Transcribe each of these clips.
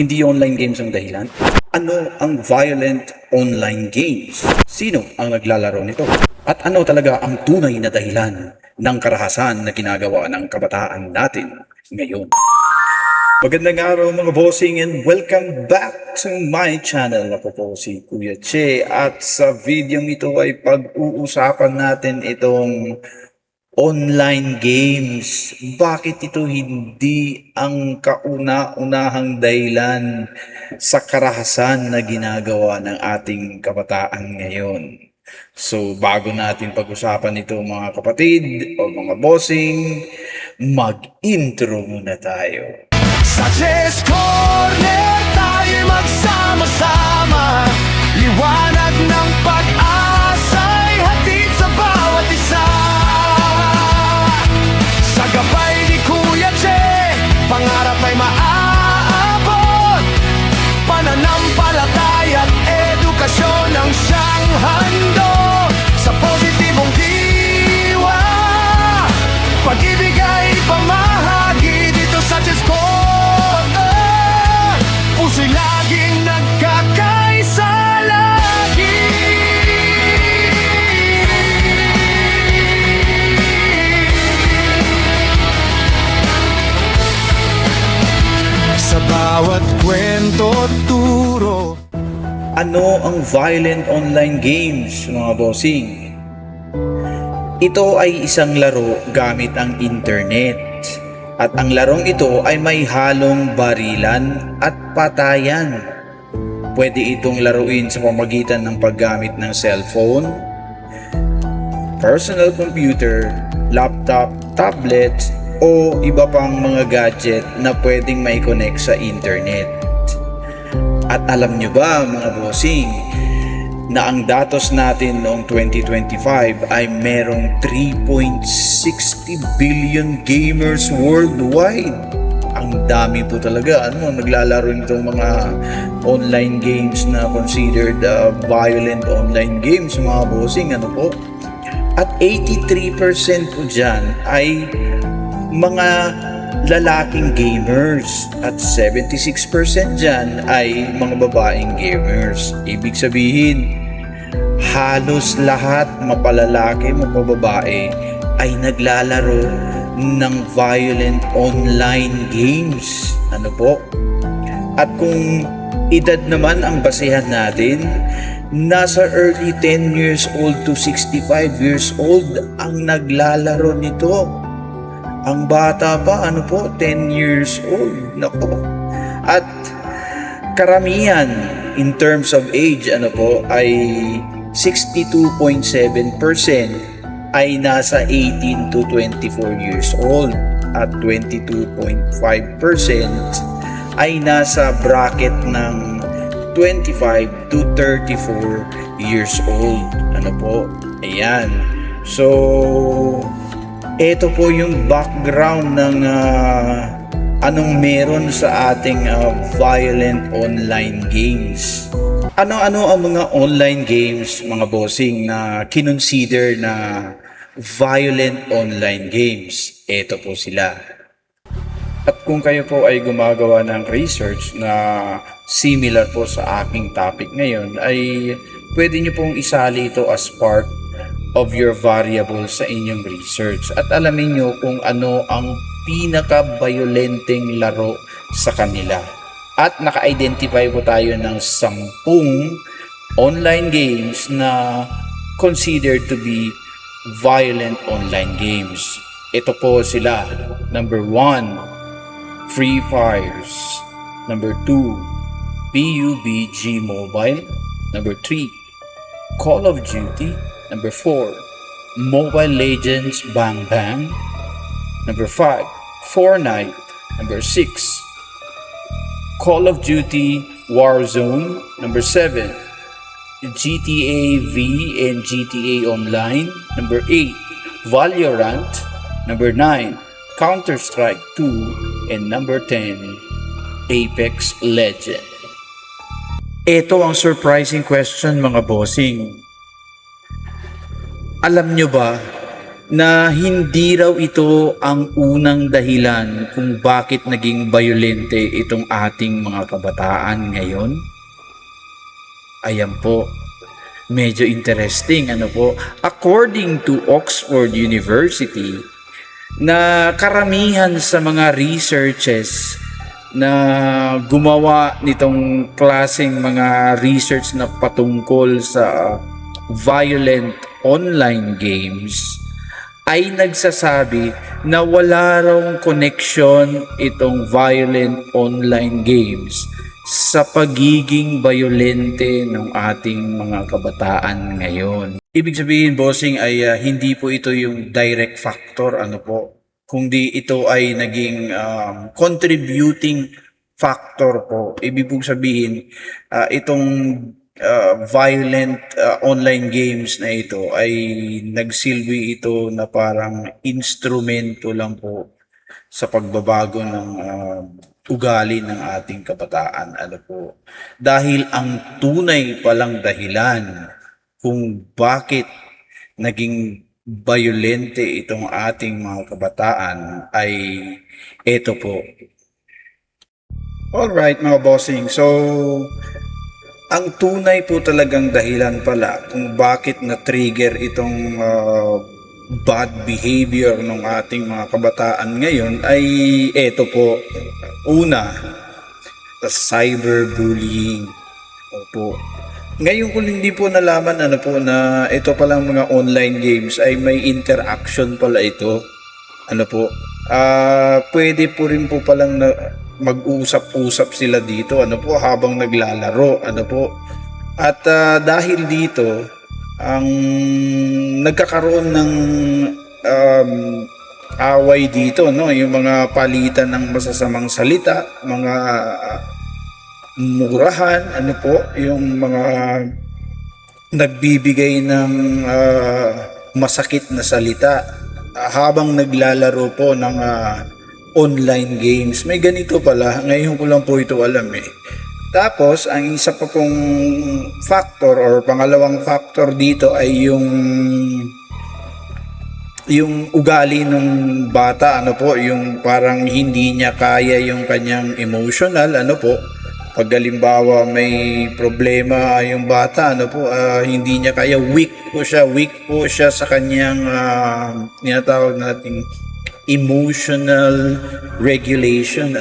Hindi online games ang dahilan? Ano ang violent online games? Sino ang naglalaro nito? At ano talaga ang tunay na dahilan ng karahasan na ginagawa ng kabataan natin ngayon? Magandang araw mga bossing and welcome back to my channel. Ako po si Kuya Che at sa video ito ay pag-uusapan natin itong online games. Bakit ito hindi ang kauna-unahang dahilan sa karahasan na ginagawa ng ating kabataan ngayon? So, bago natin pag-usapan ito mga kapatid o mga bossing, mag-intro muna tayo. Sa Chess Corner tayo magsama-sama, liwanag ng pag-asa'y hatid sa bawat isa. Sa gabay ni Kuya Che, pangarap ay maaabot, pananampalataya at edukasyon ang siyang handog. Sa positibong diwa, pag-ibig ay pamahagi dito sa Chess Corner. Puso'y laging nagkakaisa lagi. Sa bawat kwento at turo. Ano ang violent online games, mga bossing? Ito ay isang laro gamit ang internet. At ang larong ito ay may halong barilan at patayan. Pwede itong laruin sa pamamagitan ng paggamit ng cellphone, personal computer, laptop, tablet, o iba pang mga gadget na pwedeng may connect sa internet. At alam nyo ba mga bossing, na ang datos natin noong 2025 ay merong 3.60 billion gamers worldwide. Ang dami po talaga naglalaro nitong mga online games na considered violent online games mga bossing po. At 83% po dyan ay mga lalaking gamers at 76% dyan ay mga babaeng gamers. Ibig sabihin, halos lahat mapalalaki, mapababae ay naglalaro ng violent online games. At kung edad naman ang basihan natin, nasa early 10 years old to 65 years old ang naglalaro nito. Ang bata pa, 10 years old. At karamihan in terms of age, ay 62.7% ay nasa 18 to 24 years old at 22.5% ay nasa bracket ng 25 to 34 years old. Ayan. So, ito po yung background ng anong meron sa ating violent online games. Ano-ano ang mga online games, mga bossing, na kinonsider na violent online games? Ito po sila. At kung kayo po ay gumagawa ng research na similar po sa aking topic ngayon, ay pwede nyo pong isali ito as part of your variables sa inyong research at alamin nyo kung ano ang pinaka-violenteng laro sa kanila. At naka-identify po tayo ng 10 online games na considered to be violent online games. Ito po sila. Number 1, Free Fires. Number 2, PUBG Mobile. Number 3, Call of Duty. Number 4, Mobile Legends Bang Bang. Number 5, Fortnite. Number 6, Call of Duty Warzone. Number 7, GTA V and GTA Online. Number 8, Valorant. Number 9, Counter-Strike 2. And number 10, Apex Legends. Ito ang surprising question mga bossing. Alam nyo ba na hindi raw ito ang unang dahilan kung bakit naging bayolente itong ating mga kabataan ngayon? Ayan po, medyo interesting, ano po. According to Oxford University, na karamihan sa mga researches na gumawa nitong klaseng mga research na patungkol sa violent online games ay nagsasabi na wala raw connection itong violent online games sa pagiging bayolente ng ating mga kabataan ngayon. Ibig sabihin, bossing, ay hindi po ito yung direct factor, ano po, kundi ito ay naging contributing factor po. Ibig po sabihin, itong violent online games na ito ay nagsilbi ito na parang instrumento lang po sa pagbabago ng ugali ng ating kabataan. Ano po? Dahil ang tunay palang dahilan kung bakit naging bayolente itong ating mga kabataan ay ito po. Alright mga bossing, so ang tunay po talagang dahilan pala kung bakit na-trigger itong bad behavior ng ating mga kabataan ngayon ay ito po. Una, cyberbullying. Opo. Ngayon kung hindi po nalaman na ito palang mga online games ay may interaction pala ito. Pwede po rin po palang mag-usap-usap sila dito habang naglalaro at dahil dito ang nagkakaroon ng away dito yung mga palitan ng masasamang salita, mga murahan, yung mga nagbibigay ng masakit na salita habang naglalaro po ng online games. May ganito pala, ngayon ko lang po ito alam eh. Tapos, ang isa pa pong factor or pangalawang factor dito ay yung ugali ng bata, yung parang hindi niya kaya yung kanyang emotional, pag halimbawa may problema yung bata, hindi niya kaya, weak po siya sa kanyang tinatawag nating emotional regulation,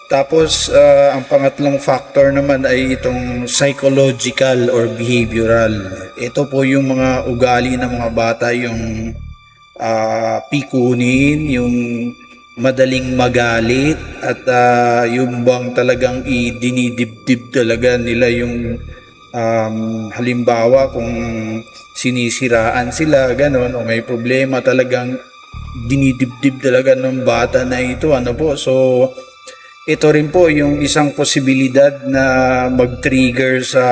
Tapos, ang pangatlong factor naman ay itong psychological or behavioral. Ito po yung mga ugali ng mga bata, yung pikunin, yung madaling magalit, at yung bang talagang dinidibdib talaga nila yung halimbawa kung sinisiraan sila, ganon, o may problema talagang dinidibdib talaga ng bata na ito, So, ito rin po yung isang posibilidad na mag-trigger sa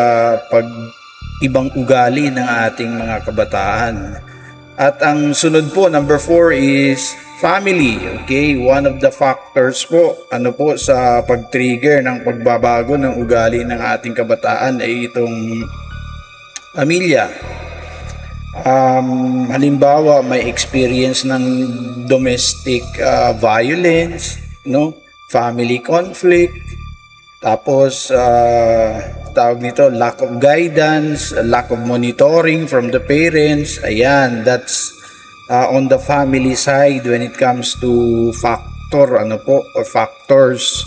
ibang ugali ng ating mga kabataan. At ang sunod po, number 4 is family. Okay, one of the factors po, sa pag-trigger ng pagbabago ng ugali ng ating kabataan ay itong pamilya. Halimbawa, may experience ng domestic violence, family conflict, tapos tawag nito, lack of guidance, lack of monitoring from the parents. Ayan, that's on the family side when it comes to factor, or factors.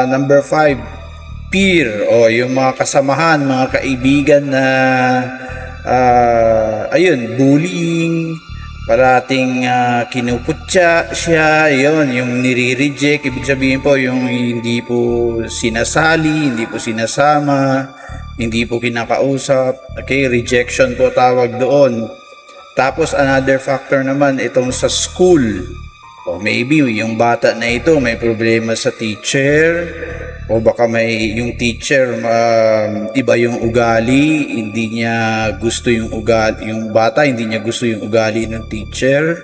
Number 5, peer, yung mga kasamahan, mga kaibigan na bullying, parating kinuputya siya, yung nire-reject, ibig sabihin po yung hindi po sinasali, hindi po sinasama, hindi po kinakausap. Okay, rejection po tawag doon. Tapos another factor naman itong sa school. O maybe yung bata na ito may problema sa teacher, o baka may yung teacher iba yung ugali, hindi niya gusto yung ugali, yung bata hindi niya gusto yung ugali ng teacher.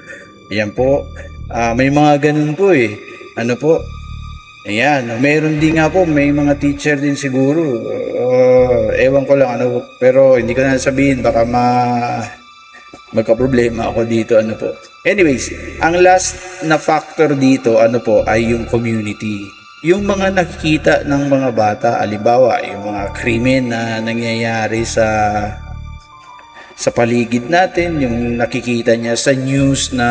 Ayan po. May mga ganun po eh. Ayan, meron din nga po, may mga teacher din siguro. Ewan ko lang pero hindi ko na sabihin, baka magka-problema ako dito, ano po. Anyways, ang last na factor dito, ano po, ay yung community. Yung mga nakikita ng mga bata, alibawa, yung mga krimen na nangyayari sa paligid natin, yung nakikita niya sa news na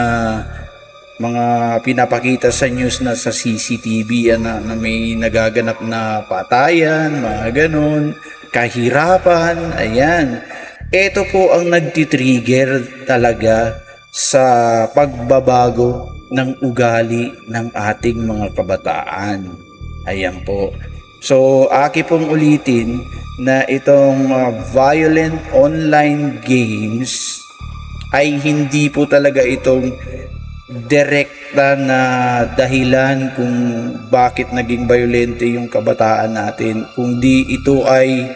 mga pinapakita sa news na sa CCTV na may nagaganap na patayan, mga ganun, kahirapan, ayan. Ito po ang nagtitrigger talaga sa pagbabago ng ugali ng ating mga kabataan. Ayan po. So, aki pong ulitin na itong violent online games ay hindi po talaga itong direkta na dahilan kung bakit naging violente yung kabataan natin, kundi ito ay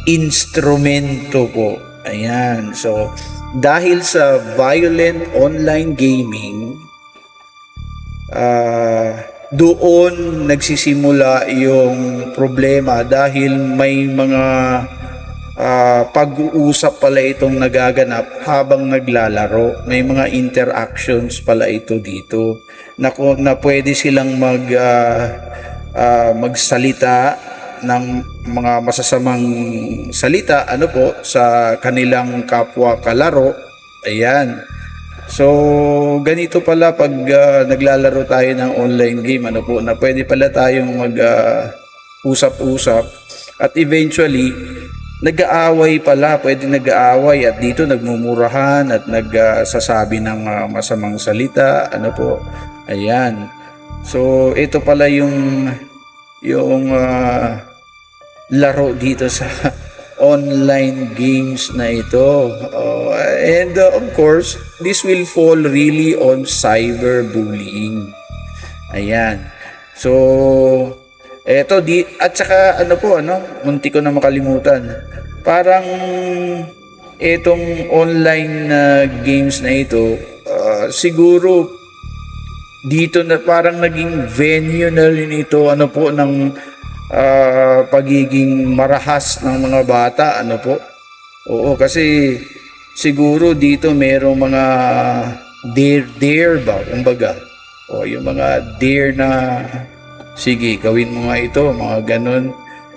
instrumento po. Ayan. So, dahil sa violent online gaming, doon nagsisimula yung problema dahil may mga pag-uusap pala itong nagaganap habang naglalaro. May mga interactions pala ito dito na pwede silang magsalita ng mga masasamang salita, ano po, sa kanilang kapwa kalaro. Ayan. So, ganito pala pag naglalaro tayo ng online game, ano po, na pwede pala tayong usap-usap at eventually nag-aaway pala, pwede nag-aaway at dito nagmumurahan at nagsasabi ng masamang salita, ano po. Ayan. So, ito pala yung laro dito sa online games na ito. And of course, this will fall really on cyberbullying. Ayan. So, eto at saka munti ko na makalimutan. Parang etong online games na ito, siguro dito na parang naging venue na rin ito ng pagiging marahas ng mga bata, ano po. Oo, kasi siguro dito merong mga dare ba, kumbaga. O yung mga dare na sige, gawin mo nga ito, mga ganun.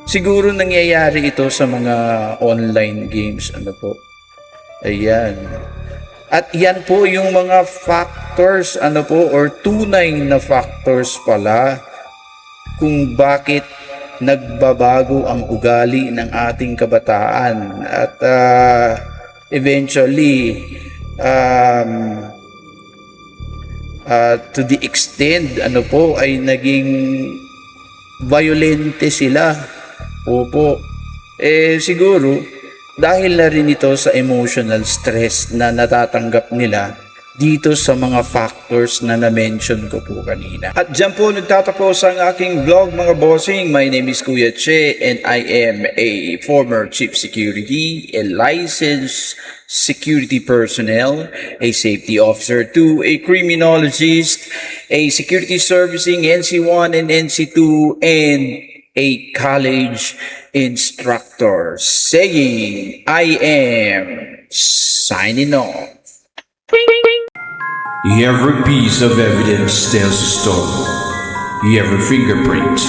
Siguro nangyayari ito sa mga online games, ano po. Ayan. At yan po yung mga factors, ano po, or tunay na factors pala kung bakit nagbabago ang ugali ng ating kabataan. At eventually, to the extent ay naging violente sila. Opo. Siguro dahil na rin ito sa emotional stress na natatanggap nila dito sa mga factors na na-mention ko po kanina. At dyan po nagtatapos ang aking vlog, mga bossing. My name is Kuya Che and I am a former chief security, a licensed security personnel, a safety officer to a criminologist, a security servicing NC1 and NC2, and a college instructor, saying I am signing off. Every piece of evidence tells a story. Every fingerprint,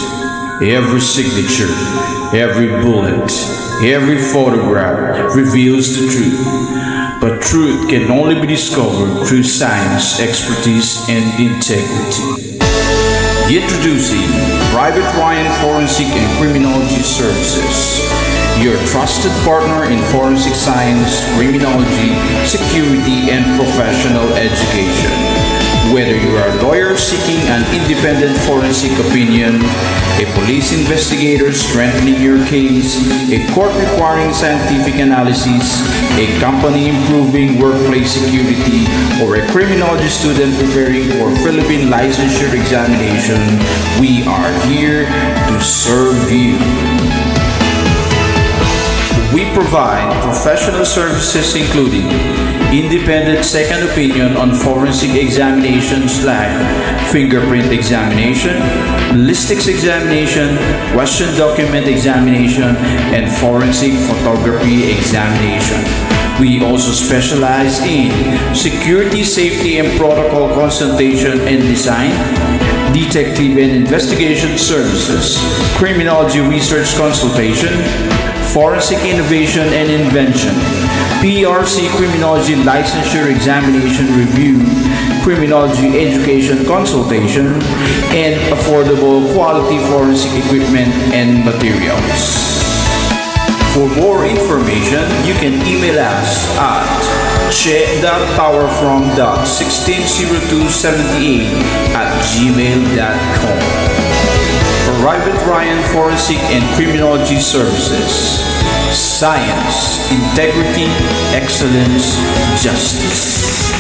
every signature, every bullet, every photograph reveals the truth. But truth can only be discovered through science, expertise, and integrity. Introducing Private Ryan Forensic and Criminology Services, your trusted partner in forensic science, criminology, security, and professional education. Whether you are a lawyer seeking an independent forensic opinion, a police investigator strengthening your case, a court requiring scientific analysis, a company improving workplace security, or a criminology student preparing for Philippine licensure examination, we are here to serve you. We provide professional services including independent second opinion on forensic examinations like fingerprint examination, ballistics examination, question document examination, and forensic photography examination. We also specialize in security, safety, and protocol consultation and design, detective and investigation services, criminology research consultation, forensic innovation and invention, PRC criminology licensure examination review, criminology education consultation, and affordable quality forensic equipment and materials. For more information, you can email us at che.powerfrom.160278@gmail.com. Private Ryan Forensic and Criminology Services. Science, integrity, excellence, justice.